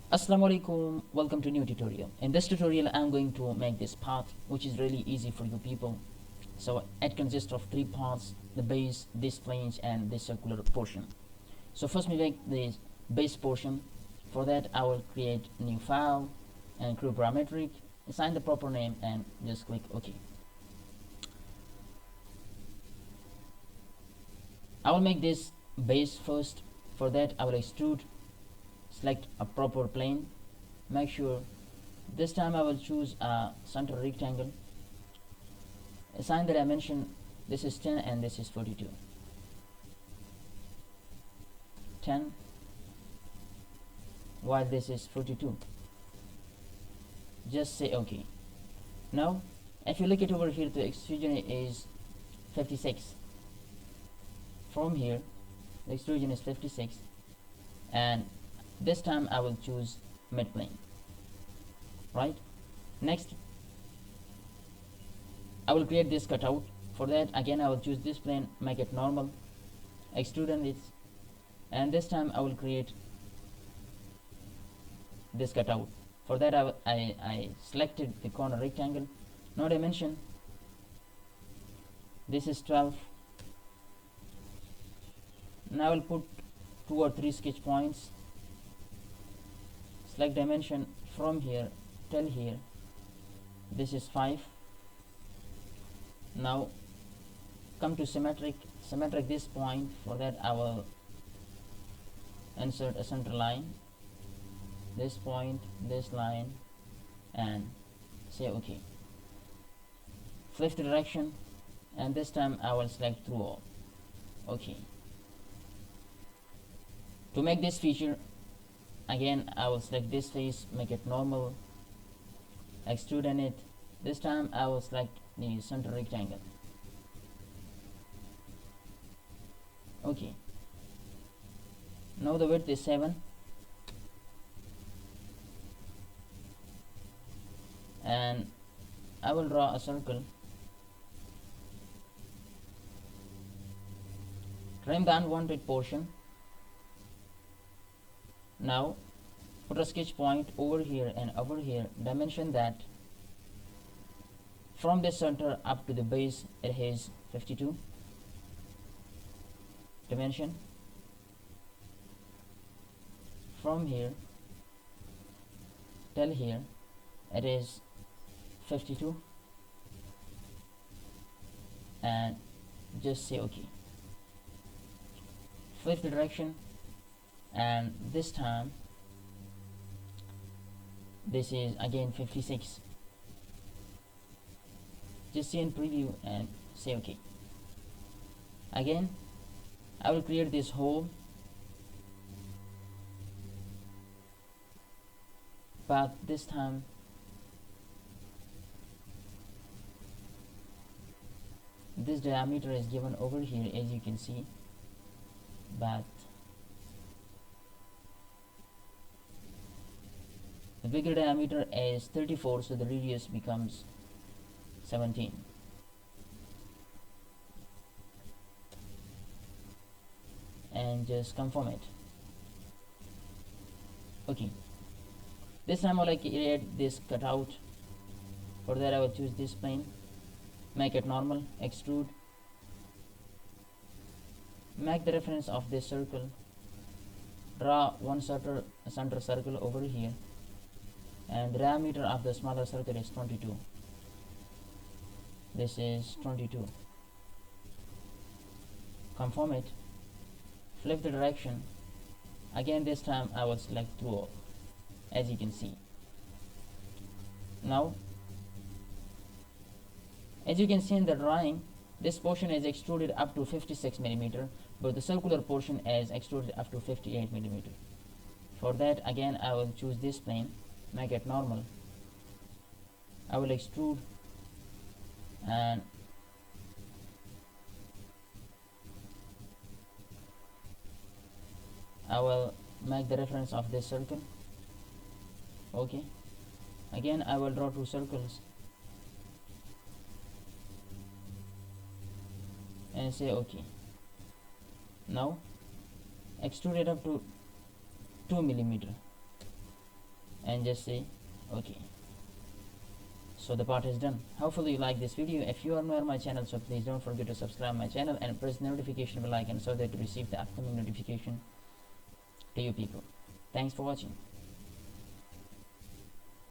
Assalamualaikum, welcome to new tutorial. In this tutorial I'm going to make this part which is really easy for you people. So it consists of three parts: the base, this flange and this circular portion. So first we make the base portion. For that I will create new file and CREO Parametric, assign the proper name and just click OK. I will make this base first. For that I will extrude, select a proper plane, make sure this time I will choose a center rectangle, assign the dimension. This is 10 and this is 42. 10 while this is 42. Just say OK. Now if you look it over here, the extrusion is 56. From here the extrusion is 56, and this time I will choose mid plane. Right, next I will create this cutout. For that again I will choose this plane, make it normal, extrude on it, and this time I will create this cutout. For that I selected the corner rectangle, no dimension, this is 12. Now I will put 2 or 3 sketch points, select dimension from here till here, this is 5. Now come to symmetric this point. For that I will insert a center line, this point, this line, and say OK. Flip the direction, and this time I will select through all. OK. To make this feature, again I will select this face, make it normal, extrude in it. This time I will select the center rectangle. OK. Now the width is 7, and I will draw a circle, trim the unwanted portion. Now put a sketch point over here and over here, dimension that from the center up to the base it is 52 dimension. From here till here it is 52, and just say OK. Flip the direction, and this time this is again 56. Just see in preview and say OK. Again I will create this hole, but this time this diameter is given over here, as you can see, but the bigger diameter is 34, so the radius becomes 17. And just confirm it. OK. This time I will create this cutout. For that I will choose this plane, make it normal, extrude, make the reference of this circle, draw one center circle over here, and the diameter of the smaller circle is 22. This is 22. Confirm it, flip the direction. Again this time I will select through all, as you can see. Now as you can see in the drawing, this portion is extruded up to 56 mm, but the circular portion is extruded up to 58 mm. For that again I will choose this plane, make it normal, I will extrude, and I will make the reference of this circle. OK. Again I will draw 2 circles and say OK. Now extrude it up to 2 mm. and just say okay. So the part is done. Hopefully you like this video. If you are new to my channel, so please don't forget to subscribe my channel and press the notification bell icon so that you receive the upcoming notification to you people. Thanks for watching.